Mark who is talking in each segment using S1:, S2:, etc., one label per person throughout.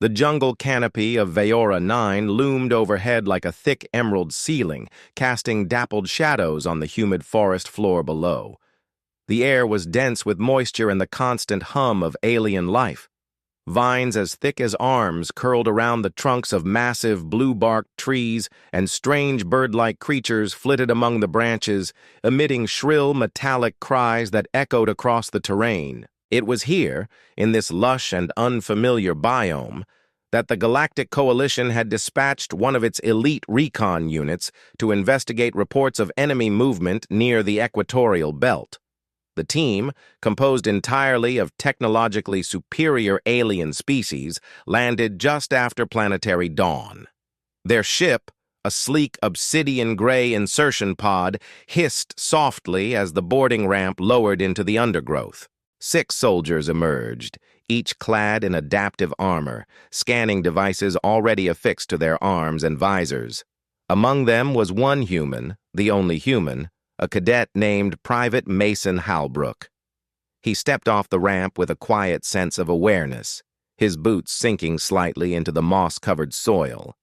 S1: The jungle canopy of Veyora 9 loomed overhead like a thick emerald ceiling, casting dappled shadows on the humid forest floor below. The air was dense with moisture and the constant hum of alien life. Vines as thick as arms curled around the trunks of massive blue-barked trees, and strange bird-like creatures flitted among the branches, emitting shrill metallic cries that echoed across the terrain. It was here, in this lush and unfamiliar biome, that the Galactic Coalition had dispatched one of its elite recon units to investigate reports of enemy movement near the equatorial belt. The team, composed entirely of technologically superior alien species, landed just after planetary dawn. Their ship, a sleek obsidian-gray insertion pod, hissed softly as the boarding ramp lowered into the undergrowth. 6 soldiers emerged, each clad in adaptive armor, scanning devices already affixed to their arms and visors. Among them was one human, the only human, a cadet named Private Mason Halbrook. He stepped off the ramp with a quiet sense of awareness, his boots sinking slightly into the moss-covered soil.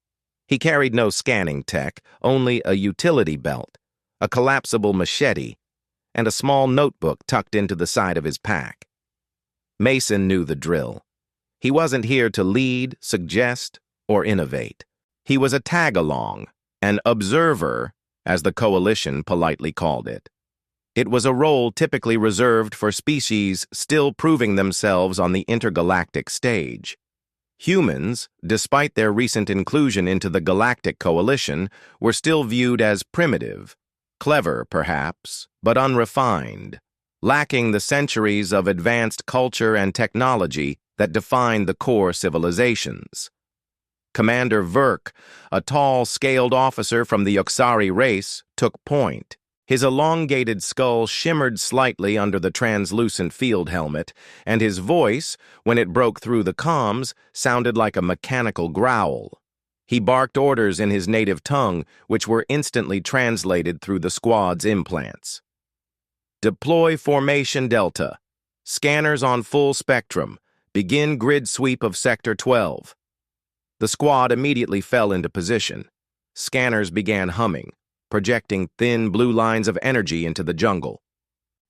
S1: He carried no scanning tech, only a utility belt, a collapsible machete, and a small notebook tucked into the side of his pack. Mason knew the drill. He wasn't here to lead, suggest, or innovate. He was a tag-along, an observer, as the Coalition politely called it. It was a role typically reserved for species still proving themselves on the intergalactic stage. Humans, despite their recent inclusion into the Galactic Coalition, were still viewed as primitive, clever perhaps, but unrefined, lacking the centuries of advanced culture and technology that defined the core civilizations. Commander Verk, a tall, scaled officer from the Oxari race, took point. His elongated skull shimmered slightly under the translucent field helmet, and his voice, when it broke through the comms, sounded like a mechanical growl. He barked orders in his native tongue, which were instantly translated through the squad's implants. Deploy Formation Delta. Scanners on full spectrum. Begin grid sweep of Sector 12. The squad immediately fell into position. Scanners began humming, projecting thin blue lines of energy into the jungle.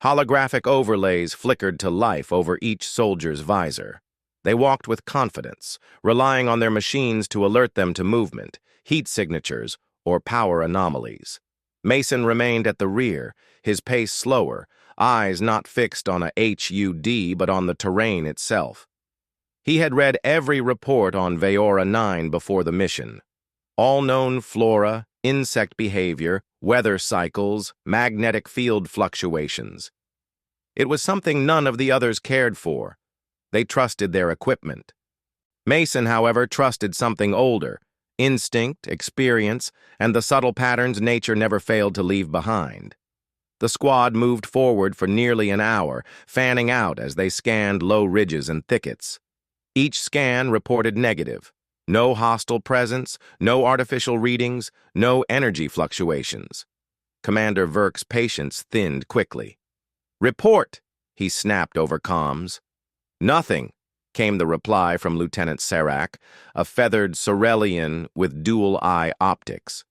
S1: Holographic overlays flickered to life over each soldier's visor. They walked with confidence, relying on their machines to alert them to movement, heat signatures, or power anomalies. Mason remained at the rear, his pace slower, eyes not fixed on a HUD but on the terrain itself. He had read every report on Veyora 9 before the mission. All known flora, insect behavior, weather cycles, magnetic field fluctuations. It was something none of the others cared for. They trusted their equipment. Mason, however, trusted something older, instinct, experience, and the subtle patterns nature never failed to leave behind. The squad moved forward for nearly an hour, fanning out as they scanned low ridges and thickets. Each scan reported negative. No hostile presence, no artificial readings, no energy fluctuations. Commander Verk's patience thinned quickly. "Report!" he snapped over comms. "Nothing," came the reply from Lieutenant Serac, a feathered Sorelian with dual-eye optics.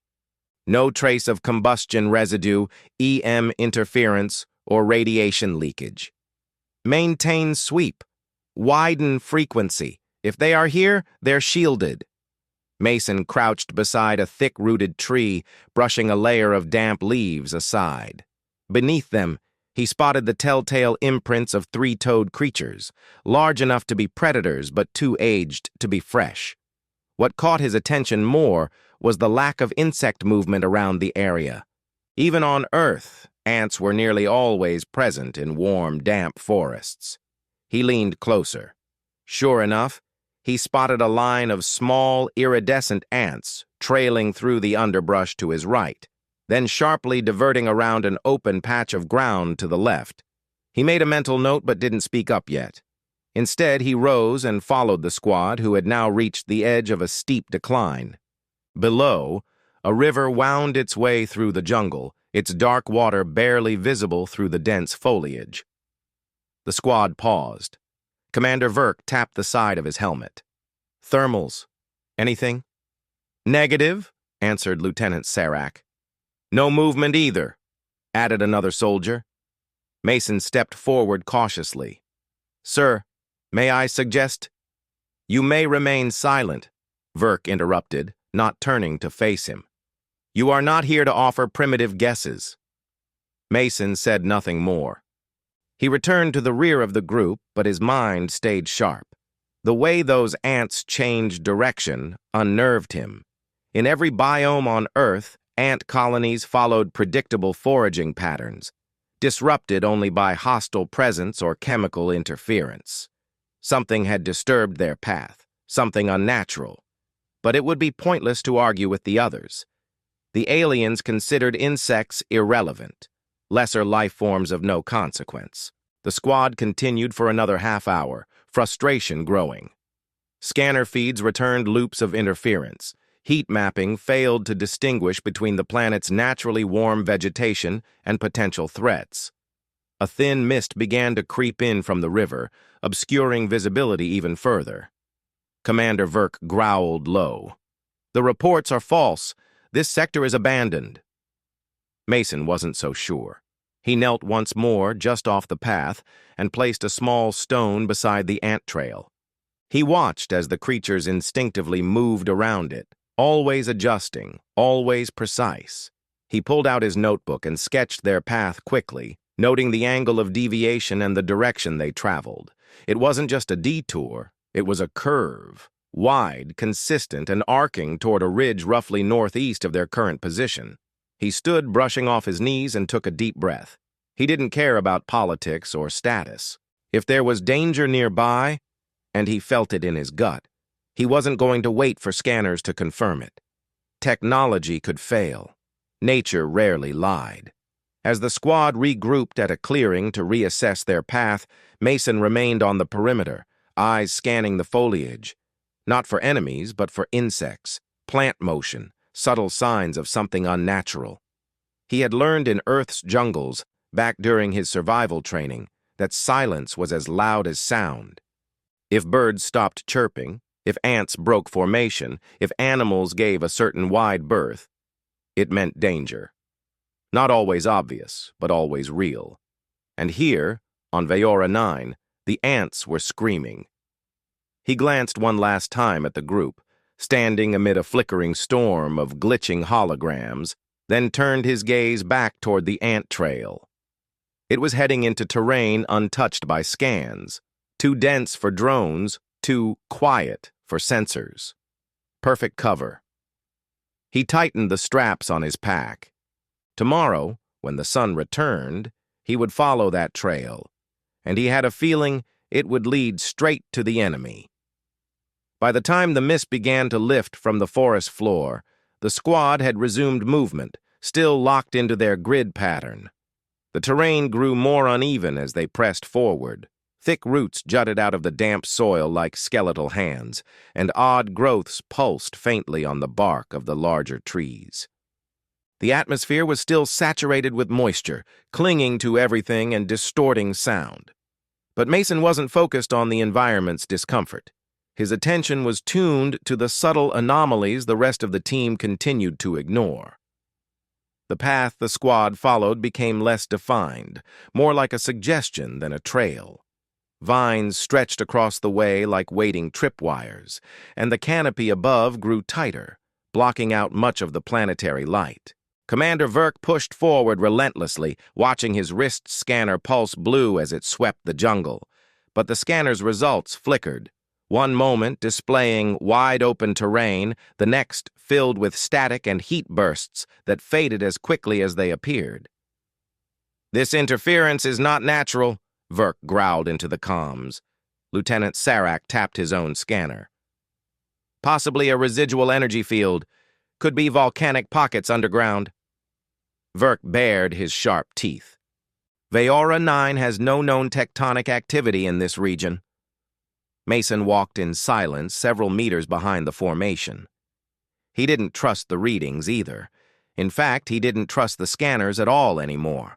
S1: "No trace of combustion residue, EM interference, or radiation leakage. Maintain sweep. Widen frequency. If they are here, they're shielded." Mason crouched beside a thick-rooted tree, brushing a layer of damp leaves aside. Beneath them, he spotted the telltale imprints of 3-toed creatures, large enough to be predators but too aged to be fresh. What caught his attention more was the lack of insect movement around the area. Even on Earth, ants were nearly always present in warm, damp forests. He leaned closer. Sure enough, he spotted a line of small, iridescent ants trailing through the underbrush to his right, then sharply diverting around an open patch of ground to the left. He made a mental note but didn't speak up yet. Instead, he rose and followed the squad, who had now reached the edge of a steep decline. Below, a river wound its way through the jungle, its dark water barely visible through the dense foliage. The squad paused. Commander Verk tapped the side of his helmet. Thermals. Anything? Negative, answered Lieutenant Serac. No movement either, added another soldier. Mason stepped forward cautiously. Sir, may I suggest? You may remain silent, Verk interrupted, not turning to face him. You are not here to offer primitive guesses. Mason said nothing more. He returned to the rear of the group, but his mind stayed sharp. The way those ants changed direction unnerved him. In every biome on Earth, ant colonies followed predictable foraging patterns, disrupted only by hostile presence or chemical interference. Something had disturbed their path, something unnatural. But it would be pointless to argue with the others. The aliens considered insects irrelevant, lesser life forms of no consequence. The squad continued for another half-hour, frustration growing. Scanner feeds returned loops of interference. Heat mapping failed to distinguish between the planet's naturally warm vegetation and potential threats. A thin mist began to creep in from the river, obscuring visibility even further. Commander Verk growled low. The reports are false. This sector is abandoned. Mason wasn't so sure. He knelt once more just off the path and placed a small stone beside the ant trail. He watched as the creatures instinctively moved around it, always adjusting, always precise. He pulled out his notebook and sketched their path quickly, noting the angle of deviation and the direction they traveled. It wasn't just a detour, it was a curve, wide, consistent, and arcing toward a ridge roughly northeast of their current position. He stood brushing off his knees and took a deep breath. He didn't care about politics or status. If there was danger nearby, and he felt it in his gut, he wasn't going to wait for scanners to confirm it. Technology could fail. Nature rarely lied. As the squad regrouped at a clearing to reassess their path, Mason remained on the perimeter, eyes scanning the foliage. Not for enemies, but for insects, plant motion, subtle signs of something unnatural. He had learned in Earth's jungles, back during his survival training, that silence was as loud as sound. If birds stopped chirping, if ants broke formation, if animals gave a certain wide berth, it meant danger. Not always obvious, but always real. And here, on Veyora 9, the ants were screaming. He glanced one last time at the group, standing amid a flickering storm of glitching holograms, then turned his gaze back toward the ant trail. It was heading into terrain untouched by scans, too dense for drones, too quiet for sensors. Perfect cover. He tightened the straps on his pack. Tomorrow, when the sun returned, he would follow that trail, and he had a feeling it would lead straight to the enemy. By the time the mist began to lift from the forest floor, the squad had resumed movement, still locked into their grid pattern. The terrain grew more uneven as they pressed forward. Thick roots jutted out of the damp soil like skeletal hands, and odd growths pulsed faintly on the bark of the larger trees. The atmosphere was still saturated with moisture, clinging to everything and distorting sound. But Mason wasn't focused on the environment's discomfort. His attention was tuned to the subtle anomalies the rest of the team continued to ignore. The path the squad followed became less defined, more like a suggestion than a trail. Vines stretched across the way like waiting tripwires, and the canopy above grew tighter, blocking out much of the planetary light. Commander Verk pushed forward relentlessly, watching his wrist scanner pulse blue as it swept the jungle. But the scanner's results flickered, one moment displaying wide-open terrain, the next filled with static and heat bursts that faded as quickly as they appeared. "This interference is not natural," Verk growled into the comms. Lieutenant Serac tapped his own scanner. "Possibly a residual energy field. Could be volcanic pockets underground." Verk bared his sharp teeth. "Veyora 9 has no known tectonic activity in this region." Mason walked in silence several meters behind the formation. He didn't trust the readings either. In fact, he didn't trust the scanners at all anymore.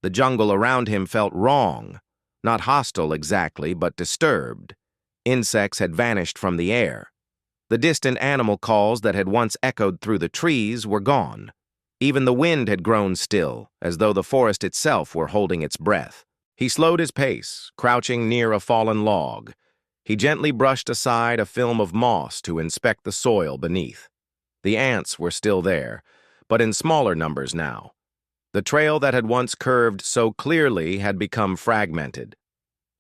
S1: The jungle around him felt wrong. Not hostile exactly, but disturbed. Insects had vanished from the air. The distant animal calls that had once echoed through the trees were gone. Even the wind had grown still, as though the forest itself were holding its breath. He slowed his pace, crouching near a fallen log. He gently brushed aside a film of moss to inspect the soil beneath. The ants were still there, but in smaller numbers now. The trail that had once curved so clearly had become fragmented.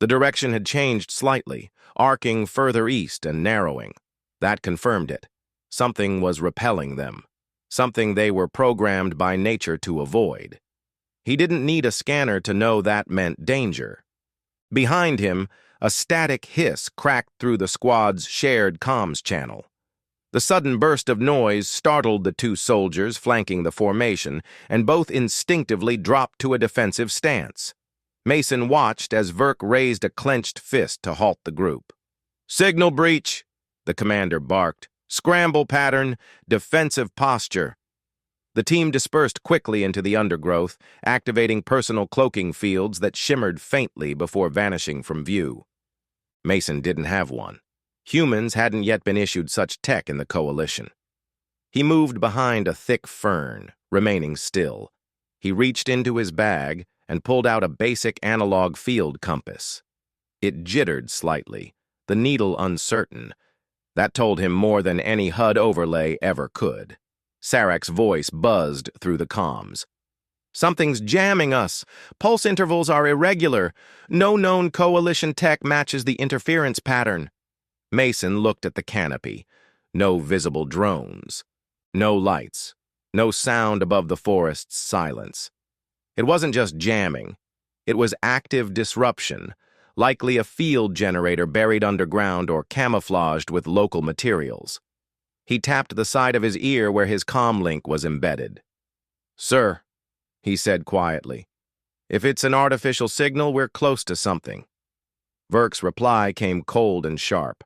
S1: The direction had changed slightly, arcing further east and narrowing. That confirmed it. Something was repelling them. Something they were programmed by nature to avoid. He didn't need a scanner to know that meant danger. Behind him, a static hiss cracked through the squad's shared comms channel. The sudden burst of noise startled the two soldiers flanking the formation, and both instinctively dropped to a defensive stance. Mason watched as Verk raised a clenched fist to halt the group. "Signal breach," the commander barked. "Scramble pattern, defensive posture." The team dispersed quickly into the undergrowth, activating personal cloaking fields that shimmered faintly before vanishing from view. Mason didn't have one. Humans hadn't yet been issued such tech in the coalition. He moved behind a thick fern, remaining still. He reached into his bag and pulled out a basic analog field compass. It jittered slightly, the needle uncertain. That told him more than any HUD overlay ever could. Sarak's voice buzzed through the comms. "Something's jamming us. Pulse intervals are irregular. No known coalition tech matches the interference pattern." Mason looked at the canopy. No visible drones. No lights. No sound above the forest's silence. It wasn't just jamming. It was active disruption, likely a field generator buried underground or camouflaged with local materials. He tapped the side of his ear where his comm link was embedded. "Sir," he said quietly, "if it's an artificial signal, we're close to something." Verk's reply came cold and sharp.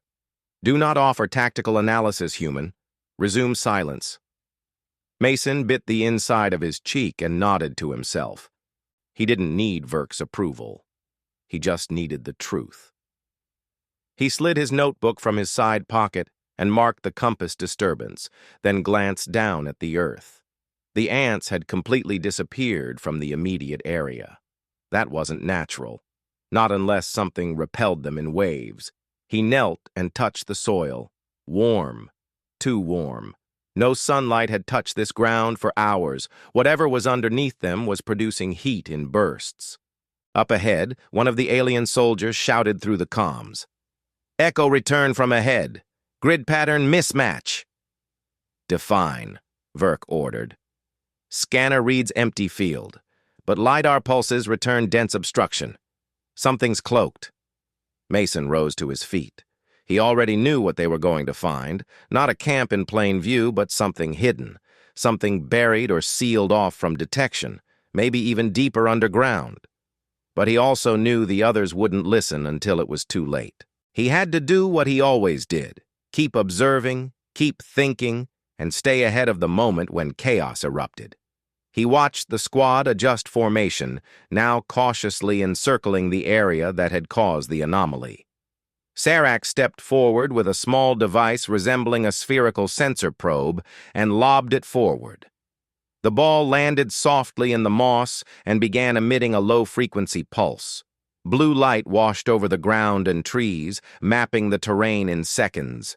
S1: "Do not offer tactical analysis, human. Resume silence." Mason bit the inside of his cheek and nodded to himself. He didn't need Verk's approval. He just needed the truth. He slid his notebook from his side pocket and marked the compass disturbance, then glanced down at the earth. The ants had completely disappeared from the immediate area. That wasn't natural, not unless something repelled them in waves. He knelt and touched the soil. Warm. Too warm. No sunlight had touched this ground for hours. Whatever was underneath them was producing heat in bursts. Up ahead, one of the alien soldiers shouted through the comms. "Echo return from ahead. Grid pattern mismatch." "Define," Verk ordered. "Scanner reads empty field, but LiDAR pulses return dense obstruction. Something's cloaked." Mason rose to his feet. He already knew what they were going to find. Not a camp in plain view, but something hidden. Something buried or sealed off from detection, maybe even deeper underground. But he also knew the others wouldn't listen until it was too late. He had to do what he always did. Keep observing, keep thinking, and stay ahead of the moment when chaos erupted. He watched the squad adjust formation, now cautiously encircling the area that had caused the anomaly. Sarak stepped forward with a small device resembling a spherical sensor probe and lobbed it forward. The ball landed softly in the moss and began emitting a low-frequency pulse. Blue light washed over the ground and trees, mapping the terrain in seconds.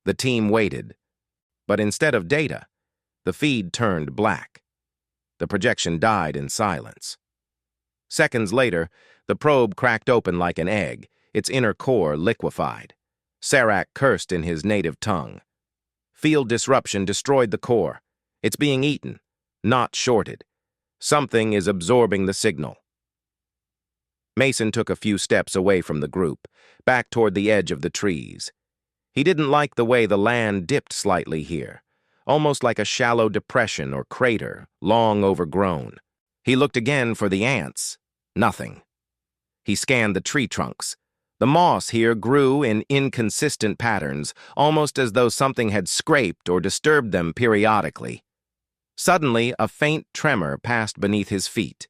S1: The team waited. But instead of data, the feed turned black. The projection died in silence. Seconds later, the probe cracked open like an egg, its inner core liquefied. Sarak cursed in his native tongue. Field disruption destroyed the core. It's being eaten, not shorted. Something is absorbing the signal. Mason took a few steps away from the group, back toward the edge of the trees. He didn't like the way the land dipped slightly here, almost like a shallow depression or crater, long overgrown. He looked again for the ants. Nothing. He scanned the tree trunks. The moss here grew in inconsistent patterns, almost as though something had scraped or disturbed them periodically. Suddenly, a faint tremor passed beneath his feet.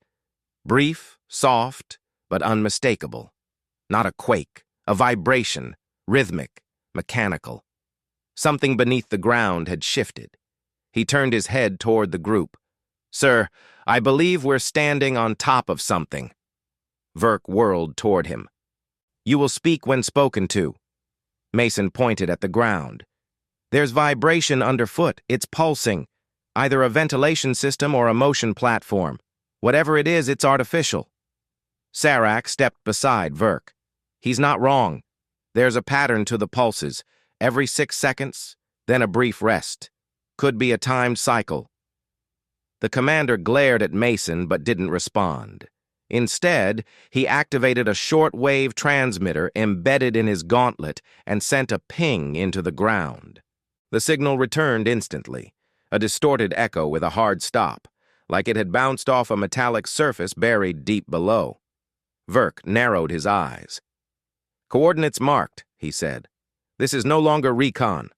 S1: Brief, soft, but unmistakable. Not a quake, a vibration, rhythmic, mechanical. Something beneath the ground had shifted. He turned his head toward the group. "Sir, I believe we're standing on top of something." Verk whirled toward him. "You will speak when spoken to." Mason pointed at the ground. "There's vibration underfoot. It's pulsing. Either a ventilation system or a motion platform. Whatever it is, it's artificial." Serac stepped beside Verk. "He's not wrong. There's a pattern to the pulses. Every 6 seconds, then a brief rest. Could be a timed cycle." The commander glared at Mason but didn't respond. Instead, he activated a short-wave transmitter embedded in his gauntlet and sent a ping into the ground. The signal returned instantly, a distorted echo with a hard stop, like it had bounced off a metallic surface buried deep below. Verk narrowed his eyes. "Coordinates marked," he said. "This is no longer recon.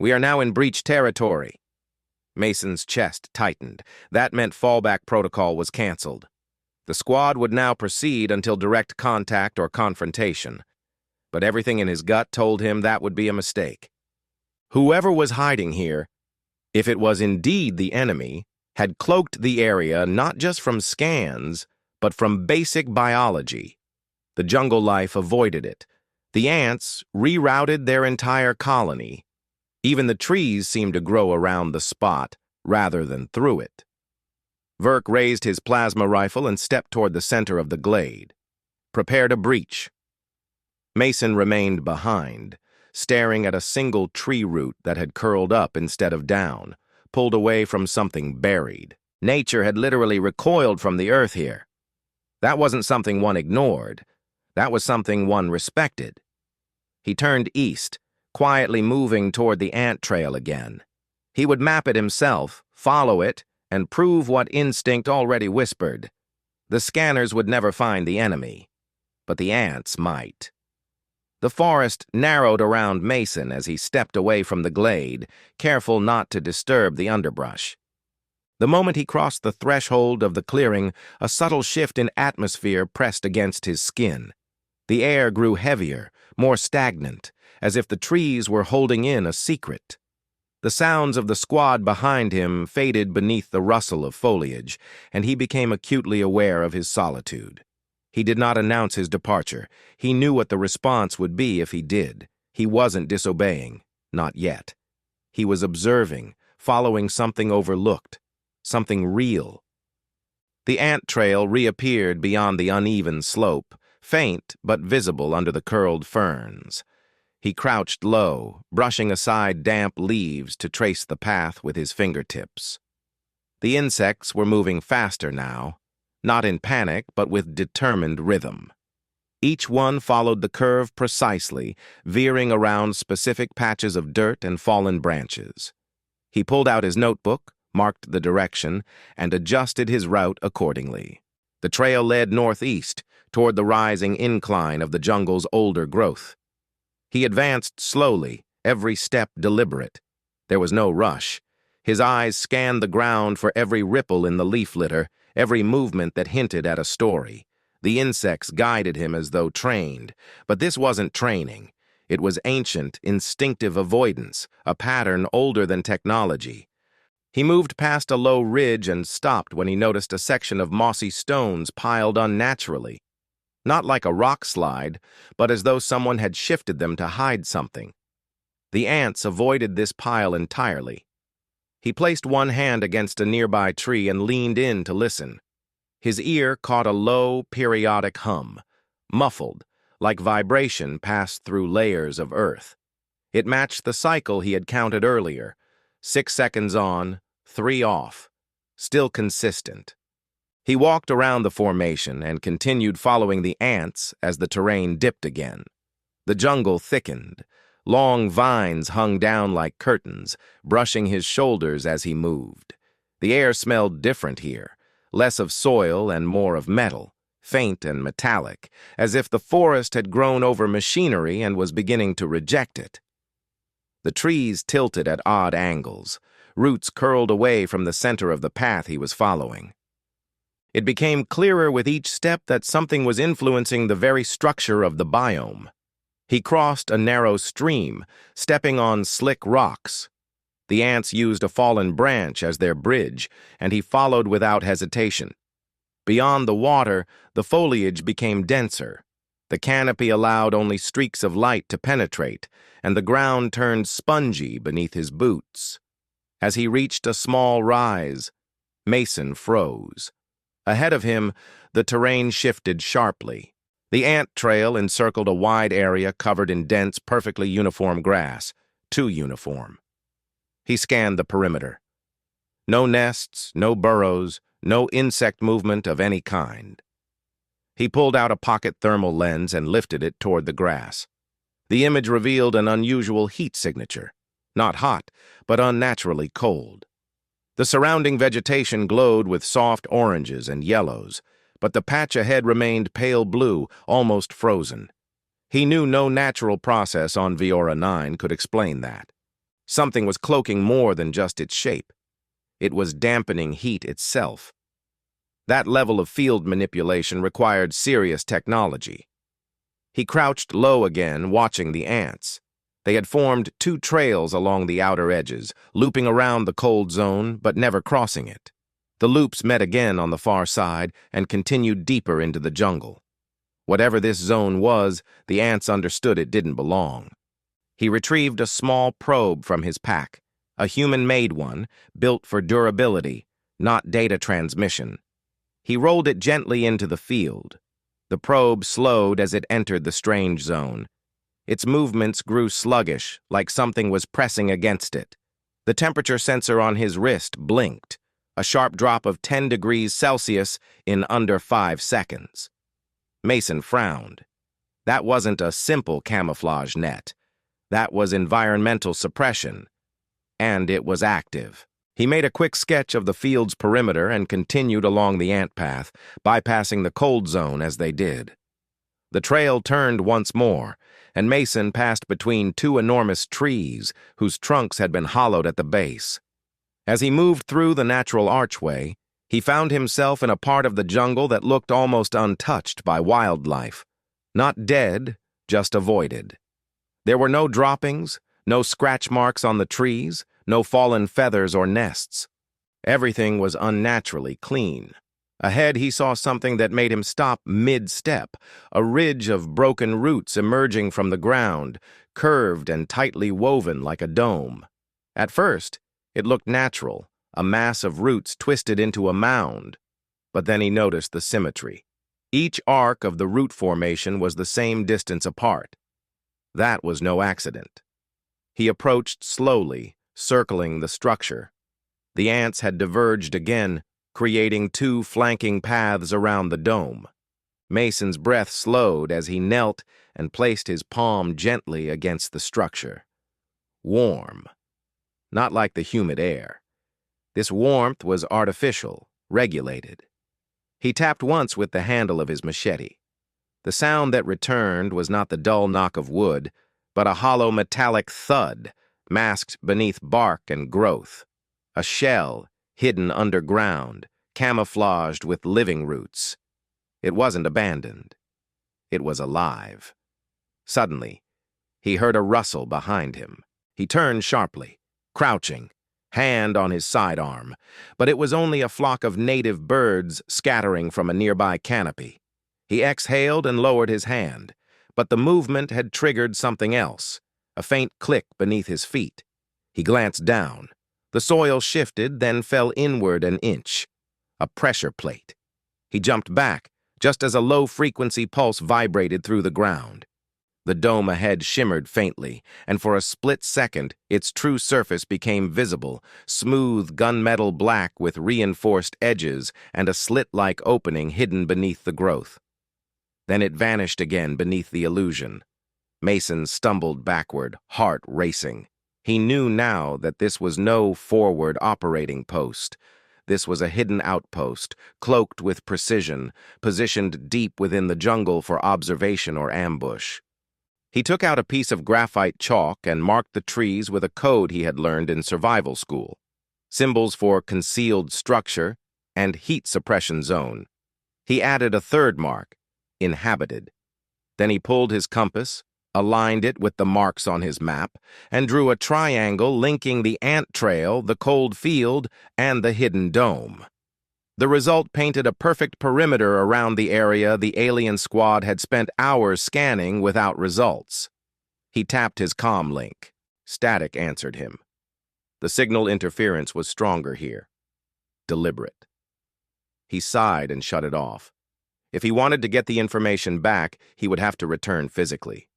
S1: We are now in breach territory." Mason's chest tightened. That meant fallback protocol was canceled. The squad would now proceed until direct contact or confrontation. But everything in his gut told him that would be a mistake. Whoever was hiding here, if it was indeed the enemy, had cloaked the area not just from scans, but from basic biology. The jungle life avoided it. The ants rerouted their entire colony. Even the trees seemed to grow around the spot rather than through it. Verk raised his plasma rifle and stepped toward the center of the glade. "Prepare to breach." Mason remained behind, staring at a single tree root that had curled up instead of down, pulled away from something buried. Nature had literally recoiled from the earth here. That wasn't something one ignored. That was something one respected. He turned east, quietly moving toward the ant trail again. He would map it himself, follow it, and prove what instinct already whispered. The scanners would never find the enemy, but the ants might. The forest narrowed around Mason as he stepped away from the glade, careful not to disturb the underbrush. The moment he crossed the threshold of the clearing, a subtle shift in atmosphere pressed against his skin. The air grew heavier, more stagnant, as if the trees were holding in a secret. The sounds of the squad behind him faded beneath the rustle of foliage, and he became acutely aware of his solitude. He did not announce his departure. He knew what the response would be if he did. He wasn't disobeying, not yet. He was observing, following something overlooked, something real. The ant trail reappeared beyond the uneven slope, faint but visible under the curled ferns. He crouched low, brushing aside damp leaves to trace the path with his fingertips. The insects were moving faster now, not in panic but with determined rhythm. Each one followed the curve precisely, veering around specific patches of dirt and fallen branches. He pulled out his notebook, marked the direction, and adjusted his route accordingly. The trail led northeast, toward the rising incline of the jungle's older growth. He advanced slowly, every step deliberate. There was no rush. His eyes scanned the ground for every ripple in the leaf litter, every movement that hinted at a story. The insects guided him as though trained, but this wasn't training. It was ancient, instinctive avoidance, a pattern older than technology. He moved past a low ridge and stopped when he noticed a section of mossy stones piled unnaturally. Not like a rock slide, but as though someone had shifted them to hide something. The ants avoided this pile entirely. He placed one hand against a nearby tree and leaned in to listen. His ear caught a low, periodic hum, muffled, like vibration passed through layers of earth. It matched the cycle he had counted earlier, 6 seconds on, 3 off, still consistent. He walked around the formation and continued following the ants as the terrain dipped again. The jungle thickened. Long vines hung down like curtains, brushing his shoulders as he moved. The air smelled different here, less of soil and more of metal, faint and metallic, as if the forest had grown over machinery and was beginning to reject it. The trees tilted at odd angles. Roots curled away from the center of the path he was following. It became clearer with each step that something was influencing the very structure of the biome. He crossed a narrow stream, stepping on slick rocks. The ants used a fallen branch as their bridge, and he followed without hesitation. Beyond the water, the foliage became denser. The canopy allowed only streaks of light to penetrate, and the ground turned spongy beneath his boots. As he reached a small rise, Mason froze. Ahead of him, the terrain shifted sharply. The ant trail encircled a wide area covered in dense, perfectly uniform grass, too uniform. He scanned the perimeter. No nests, no burrows, no insect movement of any kind. He pulled out a pocket thermal lens and lifted it toward the grass. The image revealed an unusual heat signature. Not hot, but unnaturally cold. The surrounding vegetation glowed with soft oranges and yellows, but the patch ahead remained pale blue, almost frozen. He knew no natural process on Veyora 9 could explain that. Something was cloaking more than just its shape. It was dampening heat itself. That level of field manipulation required serious technology. He crouched low again, watching the ants. They had formed two trails along the outer edges, looping around the cold zone, but never crossing it. The loops met again on the far side and continued deeper into the jungle. Whatever this zone was, the ants understood it didn't belong. He retrieved a small probe from his pack, a human-made one, built for durability, not data transmission. He rolled it gently into the field. The probe slowed as it entered the strange zone. Its movements grew sluggish, like something was pressing against it. The temperature sensor on his wrist blinked, a sharp drop of 10 degrees Celsius in under 5 seconds. Mason frowned. That wasn't a simple camouflage net. That was environmental suppression, and it was active. He made a quick sketch of the field's perimeter and continued along the ant path, bypassing the cold zone as they did. The trail turned once more, and Mason passed between two enormous trees whose trunks had been hollowed at the base. As he moved through the natural archway, he found himself in a part of the jungle that looked almost untouched by wildlife. Not dead, just avoided. There were no droppings, no scratch marks on the trees, no fallen feathers or nests. Everything was unnaturally clean. Ahead, he saw something that made him stop mid-step, a ridge of broken roots emerging from the ground, curved and tightly woven like a dome. At first, it looked natural, a mass of roots twisted into a mound. But then he noticed the symmetry. Each arc of the root formation was the same distance apart. That was no accident. He approached slowly, circling the structure. The ants had diverged again, creating two flanking paths around the dome. Mason's breath slowed as he knelt and placed his palm gently against the structure. Warm. Not like the humid air. This warmth was artificial, regulated. He tapped once with the handle of his machete. The sound that returned was not the dull knock of wood, but a hollow metallic thud, masked beneath bark and growth. A shell, hidden underground, camouflaged with living roots. It wasn't abandoned. It was alive. Suddenly, he heard a rustle behind him. He turned sharply, crouching, hand on his sidearm, but it was only a flock of native birds scattering from a nearby canopy. He exhaled and lowered his hand, but the movement had triggered something else, a faint click beneath his feet. He glanced down. The soil shifted, then fell inward an inch. A pressure plate. He jumped back, just as a low-frequency pulse vibrated through the ground. The dome ahead shimmered faintly, and for a split second, its true surface became visible, smooth gunmetal black with reinforced edges and a slit-like opening hidden beneath the growth. Then it vanished again beneath the illusion. Mason stumbled backward, heart racing. He knew now that this was no forward operating post. This was a hidden outpost, cloaked with precision, positioned deep within the jungle for observation or ambush. He took out a piece of graphite chalk and marked the trees with a code he had learned in survival school. Symbols for concealed structure and heat suppression zone. He added a third mark, inhabited. Then he pulled his compass, aligned it with the marks on his map, and drew a triangle linking the ant trail, the cold field, and the hidden dome. The result painted a perfect perimeter around the area the alien squad had spent hours scanning without results. He tapped his comm link. Static answered him. The signal interference was stronger here. Deliberate. He sighed and shut it off. If he wanted to get the information back, he would have to return physically.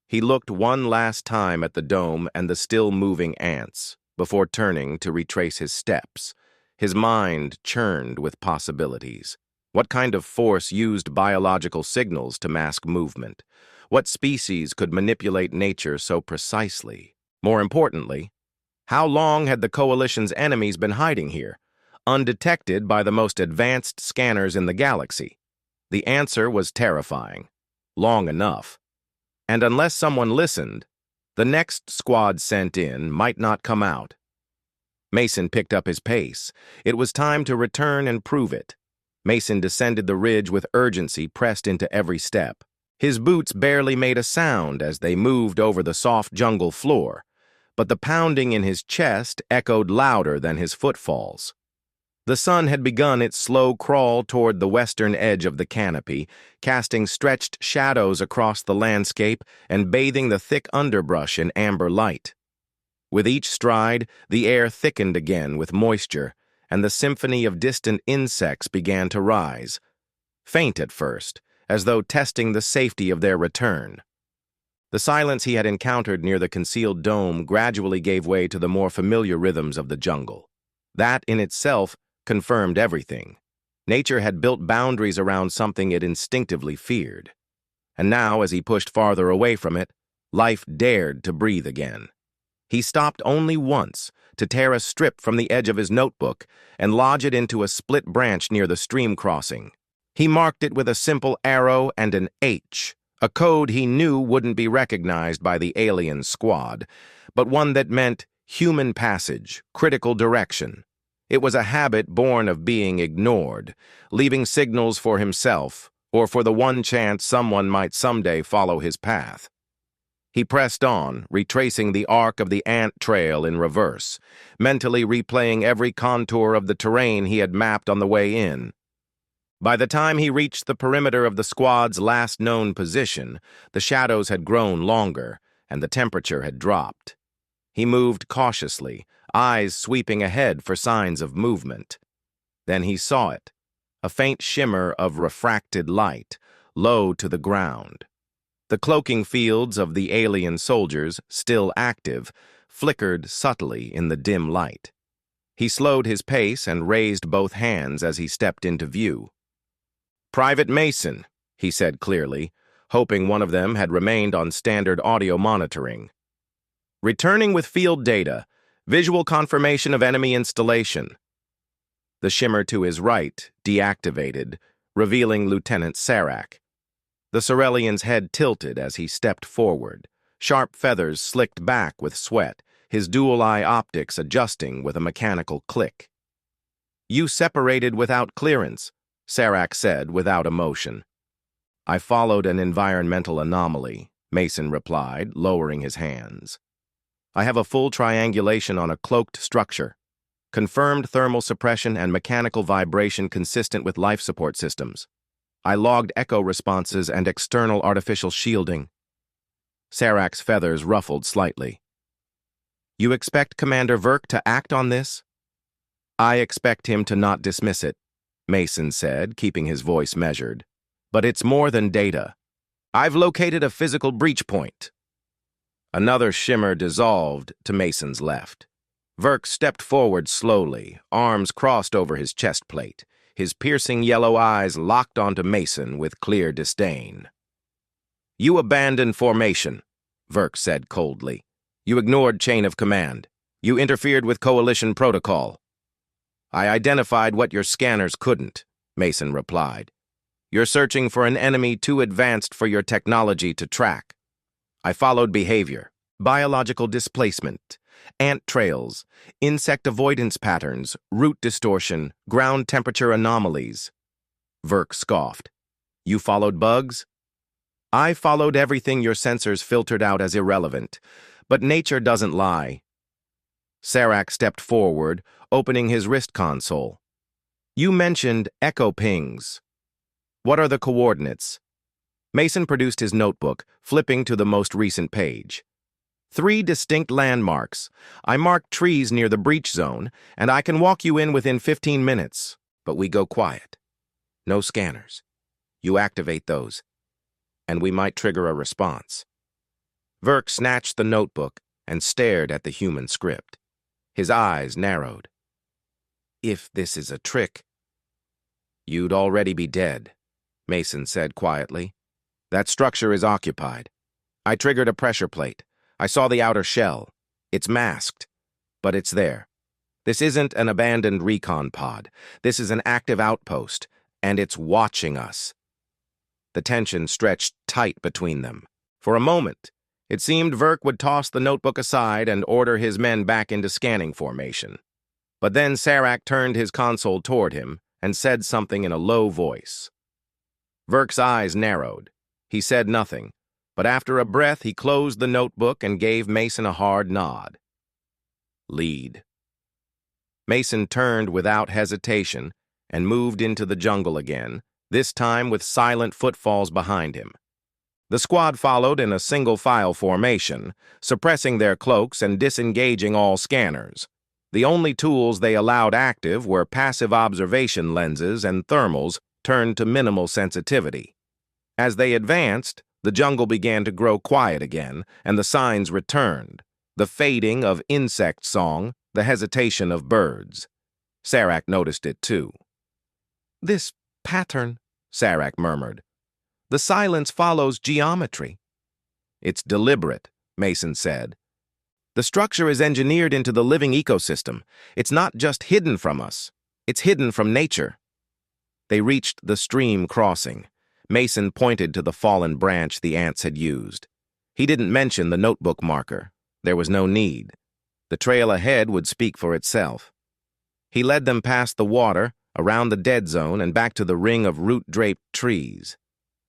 S1: He looked one last time at the dome and the still-moving ants, before turning to retrace his steps. His mind churned with possibilities. What kind of force used biological signals to mask movement? What species could manipulate nature so precisely? More importantly, how long had the Coalition's enemies been hiding here, undetected by the most advanced scanners in the galaxy? The answer was terrifying. Long enough. And unless someone listened, the next squad sent in might not come out. Mason picked up his pace. It was time to return and prove it. Mason descended the ridge with urgency pressed into every step. His boots barely made a sound as they moved over the soft jungle floor, but the pounding in his chest echoed louder than his footfalls. The sun had begun its slow crawl toward the western edge of the canopy, casting stretched shadows across the landscape and bathing the thick underbrush in amber light. With each stride, the air thickened again with moisture, and the symphony of distant insects began to rise. Faint at first, as though testing the safety of their return. The silence he had encountered near the concealed dome gradually gave way to the more familiar rhythms of the jungle. That, in itself, confirmed everything. Nature had built boundaries around something it instinctively feared. And now, as he pushed farther away from it, life dared to breathe again. He stopped only once to tear a strip from the edge of his notebook and lodge it into a split branch near the stream crossing. He marked it with a simple arrow and an H, a code he knew wouldn't be recognized by the alien squad, but one that meant human passage, critical direction. It was a habit born of being ignored, leaving signals for himself, or for the one chance someone might someday follow his path. He pressed on, retracing the arc of the ant trail in reverse, mentally replaying every contour of the terrain he had mapped on the way in. By the time he reached the perimeter of the squad's last known position, the shadows had grown longer, and the temperature had dropped. He moved cautiously, eyes sweeping ahead for signs of movement. Then he saw it, a faint shimmer of refracted light, low to the ground. The cloaking fields of the alien soldiers, still active, flickered subtly in the dim light. He slowed his pace and raised both hands as he stepped into view. "Private Mason," he said clearly, hoping one of them had remained on standard audio monitoring. "Returning with field data, visual confirmation of enemy installation." The shimmer to his right deactivated, revealing Lieutenant Serac. The Cerellian's head tilted as he stepped forward, sharp feathers slicked back with sweat, his dual-eye optics adjusting with a mechanical click. "You separated without clearance," Serac said without emotion. "I followed an environmental anomaly," Mason replied, lowering his hands. "I have a full triangulation on a cloaked structure. Confirmed thermal suppression and mechanical vibration consistent with life support systems. I logged echo responses and external artificial shielding." Serac's feathers ruffled slightly. "You expect Commander Verk to act on this?" "I expect him to not dismiss it," Mason said, keeping his voice measured. "But it's more than data. I've located a physical breach point." Another shimmer dissolved to Mason's left. Verk stepped forward slowly, arms crossed over his chest plate, his piercing yellow eyes locked onto Mason with clear disdain. "You abandoned formation," Verk said coldly. "You ignored chain of command. You interfered with Coalition protocol." "I identified what your scanners couldn't," Mason replied. "You're searching for an enemy too advanced for your technology to track. I followed behavior, biological displacement, ant trails, insect avoidance patterns, route distortion, ground temperature anomalies." Verk scoffed. "You followed bugs?" I followed everything your sensors filtered out as irrelevant, but nature doesn't lie. Serac stepped forward, opening his wrist console. You mentioned echo pings. What are the coordinates? Mason produced his notebook, flipping to the most recent page. 3 distinct landmarks. I marked trees near the breach zone, and I can walk you in within 15 minutes, but we go quiet. No scanners. You activate those, and we might trigger a response. Verk snatched the notebook and stared at the human script. His eyes narrowed. If this is a trick, you'd already be dead, Mason said quietly. That structure is occupied. I triggered a pressure plate. I saw the outer shell. It's masked, but it's there. This isn't an abandoned recon pod. This is an active outpost, and it's watching us. The tension stretched tight between them. For a moment, it seemed Verk would toss the notebook aside and order his men back into scanning formation. But then Serac turned his console toward him and said something in a low voice. Verk's eyes narrowed. He said nothing, but after a breath he closed the notebook and gave Mason a hard nod. Lead. Mason turned without hesitation and moved into the jungle again, this time with silent footfalls behind him. The squad followed in a single-file formation, suppressing their cloaks and disengaging all scanners. The only tools they allowed active were passive observation lenses and thermals turned to minimal sensitivity. As they advanced, the jungle began to grow quiet again, and the signs returned. The fading of insect song, the hesitation of birds. Serac noticed it too. This pattern, Serac murmured. The silence follows geometry. It's deliberate, Mason said. The structure is engineered into the living ecosystem. It's not just hidden from us. It's hidden from nature. They reached the stream crossing. Mason pointed to the fallen branch the ants had used. He didn't mention the notebook marker. There was no need. The trail ahead would speak for itself. He led them past the water, around the dead zone, and back to the ring of root-draped trees.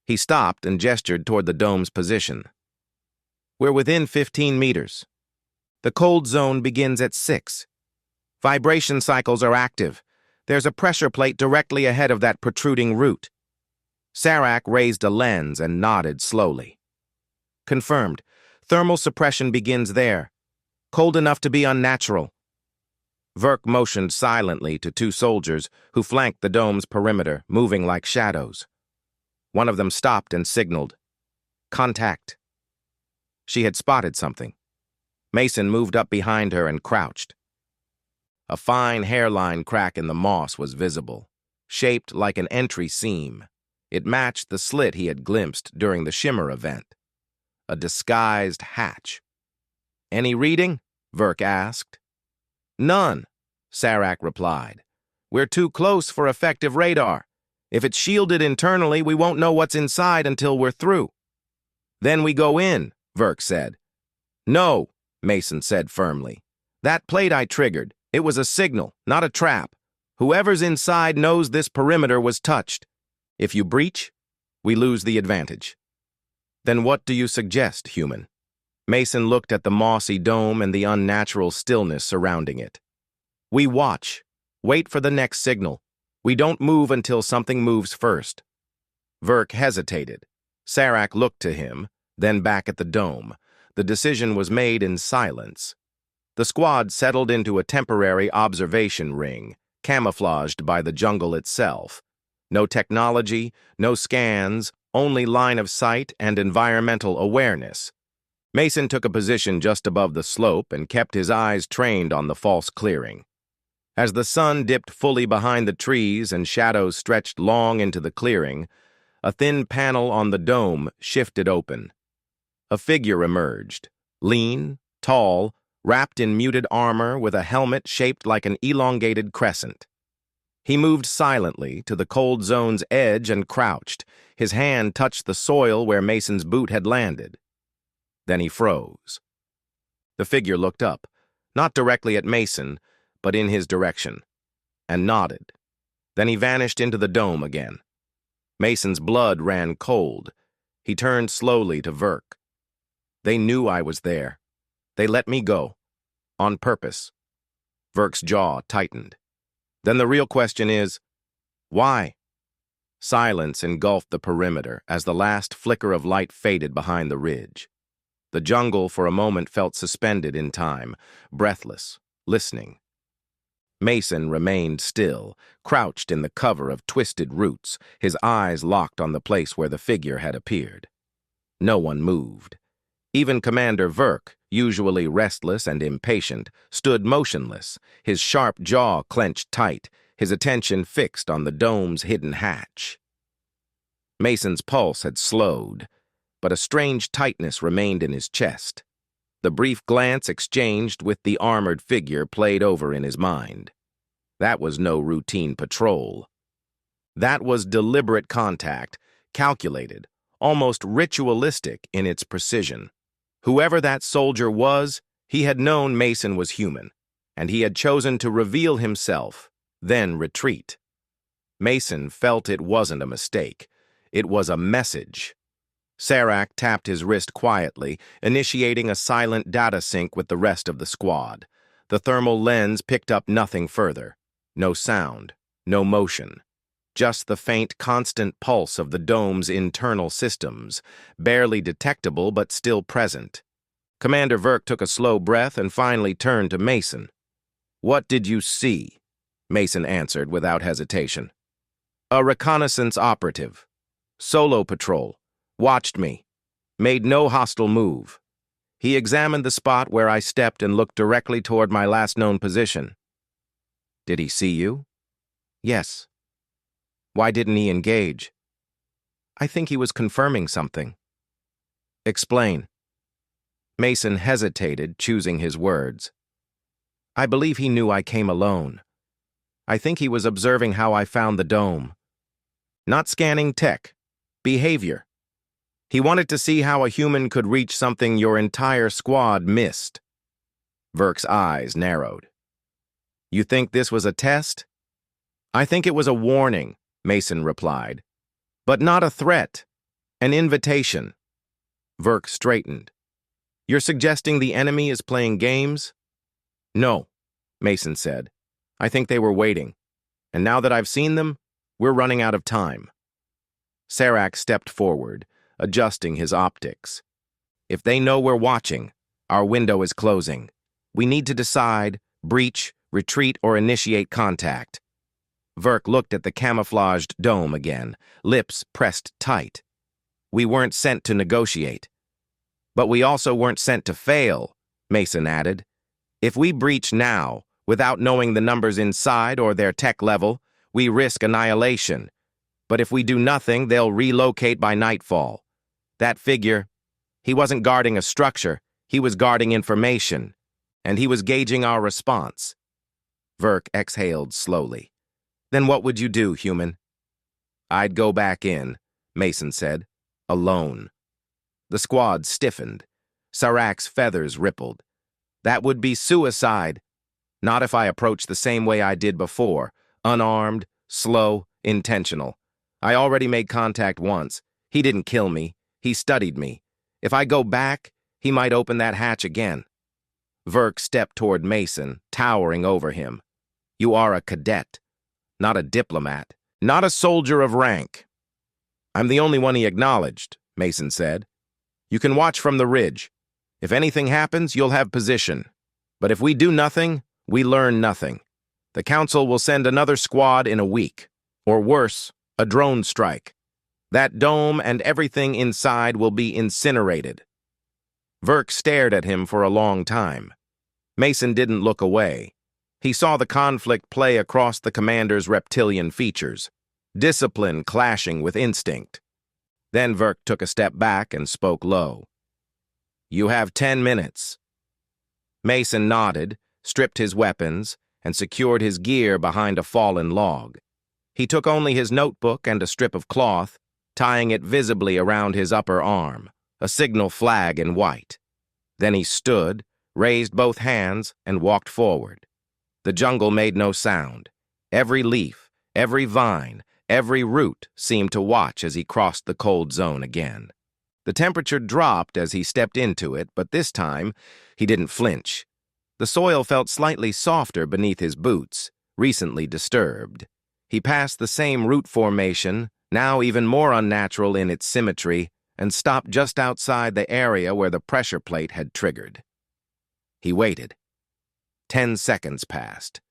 S1: He stopped and gestured toward the dome's position. We're within 15 meters. The cold zone begins at 6. Vibration cycles are active. There's a pressure plate directly ahead of that protruding root. Serac raised a lens and nodded slowly. Confirmed. Thermal suppression begins there. Cold enough to be unnatural. Verk motioned silently to 2 soldiers who flanked the dome's perimeter, moving like shadows. One of them stopped and signaled. Contact. She had spotted something. Mason moved up behind her and crouched. A fine hairline crack in the moss was visible, shaped like an entry seam. It matched the slit he had glimpsed during the Shimmer event. A disguised hatch. Any reading? Verk asked. None, Serac replied. We're too close for effective radar. If it's shielded internally, we won't know what's inside until we're through. Then we go in, Verk said. No, Mason said firmly. That plate I triggered, it was a signal, not a trap. Whoever's inside knows this perimeter was touched. If you breach, we lose the advantage. Then what do you suggest, human? Mason looked at the mossy dome and the unnatural stillness surrounding it. We watch. Wait for the next signal. We don't move until something moves first. Verk hesitated. Serac looked to him, then back at the dome. The decision was made in silence. The squad settled into a temporary observation ring, camouflaged by the jungle itself. No technology, no scans, only line of sight and environmental awareness. Mason took a position just above the slope and kept his eyes trained on the false clearing. As the sun dipped fully behind the trees and shadows stretched long into the clearing, a thin panel on the dome shifted open. A figure emerged, lean, tall, wrapped in muted armor with a helmet shaped like an elongated crescent. He moved silently to the cold zone's edge and crouched. His hand touched the soil where Mason's boot had landed. Then he froze. The figure looked up, not directly at Mason, but in his direction, and nodded. Then he vanished into the dome again. Mason's blood ran cold. He turned slowly to Verk. They knew I was there. They let me go. On purpose. Verk's jaw tightened. Then the real question is, why? Silence engulfed the perimeter as the last flicker of light faded behind the ridge. The jungle for a moment felt suspended in time, breathless, listening. Mason remained still, crouched in the cover of twisted roots, his eyes locked on the place where the figure had appeared. No one moved. Even Commander Verk, usually restless and impatient, stood motionless, his sharp jaw clenched tight, his attention fixed on the dome's hidden hatch. Mason's pulse had slowed, but a strange tightness remained in his chest. The brief glance exchanged with the armored figure played over in his mind. That was no routine patrol. That was deliberate contact, calculated, almost ritualistic in its precision. Whoever that soldier was, he had known Mason was human, and he had chosen to reveal himself, then retreat. Mason felt it wasn't a mistake. It was a message. Serac tapped his wrist quietly, initiating a silent data sync with the rest of the squad. The thermal lens picked up nothing further. No sound, no motion. Just the faint, constant pulse of the dome's internal systems, barely detectable but still present. Commander Verk took a slow breath and finally turned to Mason. "What did you see?" Mason answered without hesitation. "A reconnaissance operative. Solo patrol. Watched me. Made no hostile move. He examined the spot where I stepped and looked directly toward my last known position." "Did he see you?" "Yes." "Why didn't he engage?" "I think he was confirming something." "Explain." Mason hesitated, choosing his words. "I believe he knew I came alone. I think he was observing how I found the dome. Not scanning tech. Behavior. He wanted to see how a human could reach something your entire squad missed." Verk's eyes narrowed. "You think this was a test?" "I think it was a warning," Mason replied. "But not a threat. An invitation." Verk straightened. "You're suggesting the enemy is playing games?" "No," Mason said. "I think they were waiting. And now that I've seen them, we're running out of time." Serac stepped forward, adjusting his optics. "If they know we're watching, our window is closing. We need to decide, breach, retreat, or initiate contact." Verk looked at the camouflaged dome again, lips pressed tight. "We weren't sent to negotiate. But we also weren't sent to fail," Mason added. "If we breach now, without knowing the numbers inside or their tech level, we risk annihilation. But if we do nothing, they'll relocate by nightfall. That figure, he wasn't guarding a structure, he was guarding information. And he was gauging our response." Verk exhaled slowly. "Then what would you do, human?" "I'd go back in," Mason said. "Alone." The squad stiffened. Serac's feathers rippled. "That would be suicide. Not if I approached the same way I did before. Unarmed, slow, intentional. I already made contact once. He didn't kill me. He studied me. If I go back, he might open that hatch again." Verk stepped toward Mason, towering over him. "You are a cadet, not a diplomat, not a soldier of rank." "I'm the only one he acknowledged," Mason said. "You can watch from the ridge. If anything happens, you'll have position. But if we do nothing, we learn nothing. The Council will send another squad in a week. Or worse, a drone strike. That dome and everything inside will be incinerated." Verk stared at him for a long time. Mason didn't look away. He saw the conflict play across the commander's reptilian features, discipline clashing with instinct. Then Verk took a step back and spoke low. "You have 10 minutes." Mason nodded, stripped his weapons, and secured his gear behind a fallen log. He took only his notebook and a strip of cloth, tying it visibly around his upper arm, a signal flag in white. Then he stood, raised both hands, and walked forward. The jungle made no sound. Every leaf, every vine, every root seemed to watch as he crossed the cold zone again. The temperature dropped as he stepped into it, but this time, he didn't flinch. The soil felt slightly softer beneath his boots, recently disturbed. He passed the same root formation, now even more unnatural in its symmetry, and stopped just outside the area where the pressure plate had triggered. He waited. 10 seconds passed.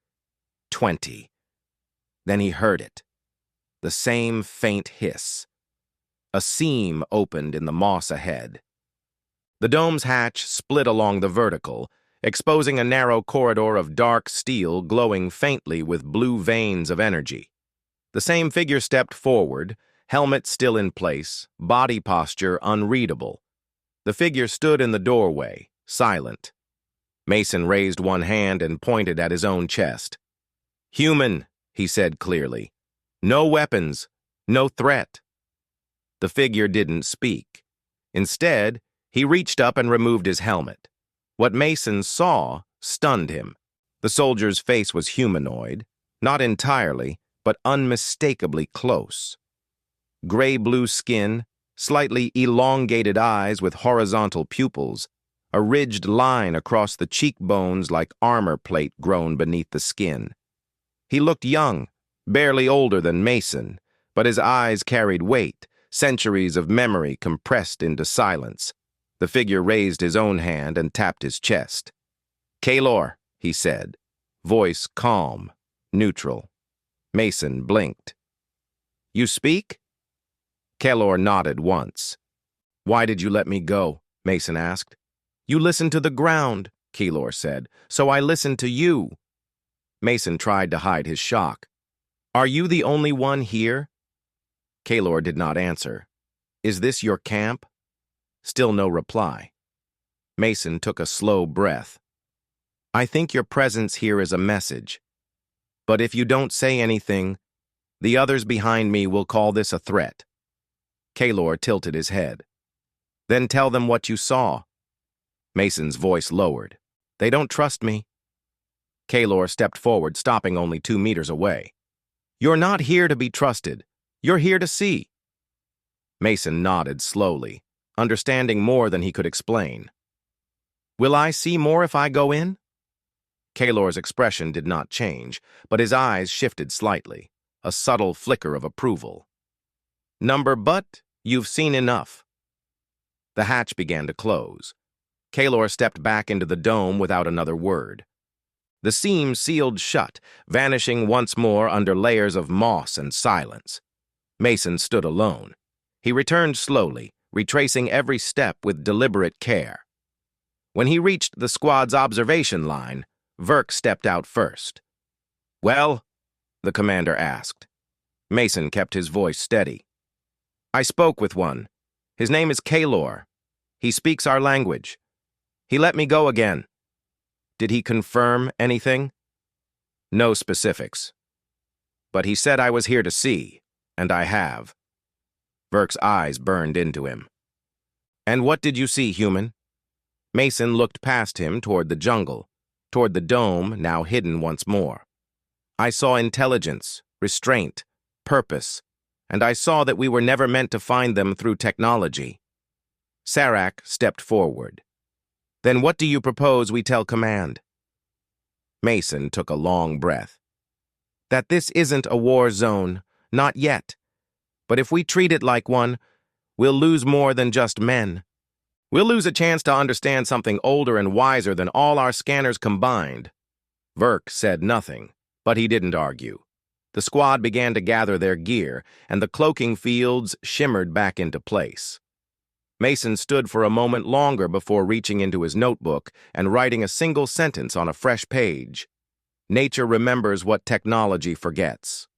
S1: 20. Then he heard it. The same faint hiss. A seam opened in the moss ahead. The dome's hatch split along the vertical, exposing a narrow corridor of dark steel glowing faintly with blue veins of energy. The same figure stepped forward, helmet still in place, body posture unreadable. The figure stood in the doorway, silent. Mason raised one hand and pointed at his own chest. "Human," he said clearly. "No weapons, no threat." The figure didn't speak. Instead, he reached up and removed his helmet. What Mason saw stunned him. The soldier's face was humanoid, not entirely, but unmistakably close. Gray-blue skin, slightly elongated eyes with horizontal pupils, a ridged line across the cheekbones like armor plate grown beneath the skin. He looked young, barely older than Mason, but his eyes carried weight, centuries of memory compressed into silence. The figure raised his own hand and tapped his chest. "Kaylor," he said, voice calm, neutral. Mason blinked. "You speak?" Kaylor nodded once. "Why did you let me go?" Mason asked. "You listened to the ground," Kaylor said, "so I listened to you." Mason tried to hide his shock. "Are you the only one here?" Kaylor did not answer. "Is this your camp?" Still no reply. Mason took a slow breath. "I think your presence here is a message. But if you don't say anything, the others behind me will call this a threat." Kaylor tilted his head. "Then tell them what you saw." Mason's voice lowered. "They don't trust me." Kaylor stepped forward, stopping only 2 meters away. "You're not here to be trusted. You're here to see." Mason nodded slowly, understanding more than he could explain. "Will I see more if I go in?" Kaylor's expression did not change, but his eyes shifted slightly, a subtle flicker of approval. But you've seen enough." The hatch began to close. Kaylor stepped back into the dome without another word. The seam sealed shut, vanishing once more under layers of moss and silence. Mason stood alone. He returned slowly, retracing every step with deliberate care. When he reached the squad's observation line, Verk stepped out first. "Well?" the commander asked. Mason kept his voice steady. "I spoke with one. His name is Kaylor. He speaks our language. He let me go again." "Did he confirm anything?" "No specifics. But he said I was here to see, and I have." Verk's eyes burned into him. "And what did you see, human?" Mason looked past him toward the jungle, toward the dome, now hidden once more. "I saw intelligence, restraint, purpose, and I saw that we were never meant to find them through technology." Sarak stepped forward. "Then what do you propose we tell command?" Mason took a long breath. "That this isn't a war zone, not yet. But if we treat it like one, we'll lose more than just men. We'll lose a chance to understand something older and wiser than all our scanners combined." Verk said nothing, but he didn't argue. The squad began to gather their gear, and the cloaking fields shimmered back into place. Mason stood for a moment longer before reaching into his notebook and writing a single sentence on a fresh page. "Nature remembers what technology forgets."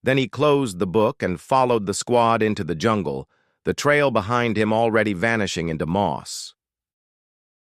S1: Then he closed the book and followed the squad into the jungle, the trail behind him already vanishing into moss.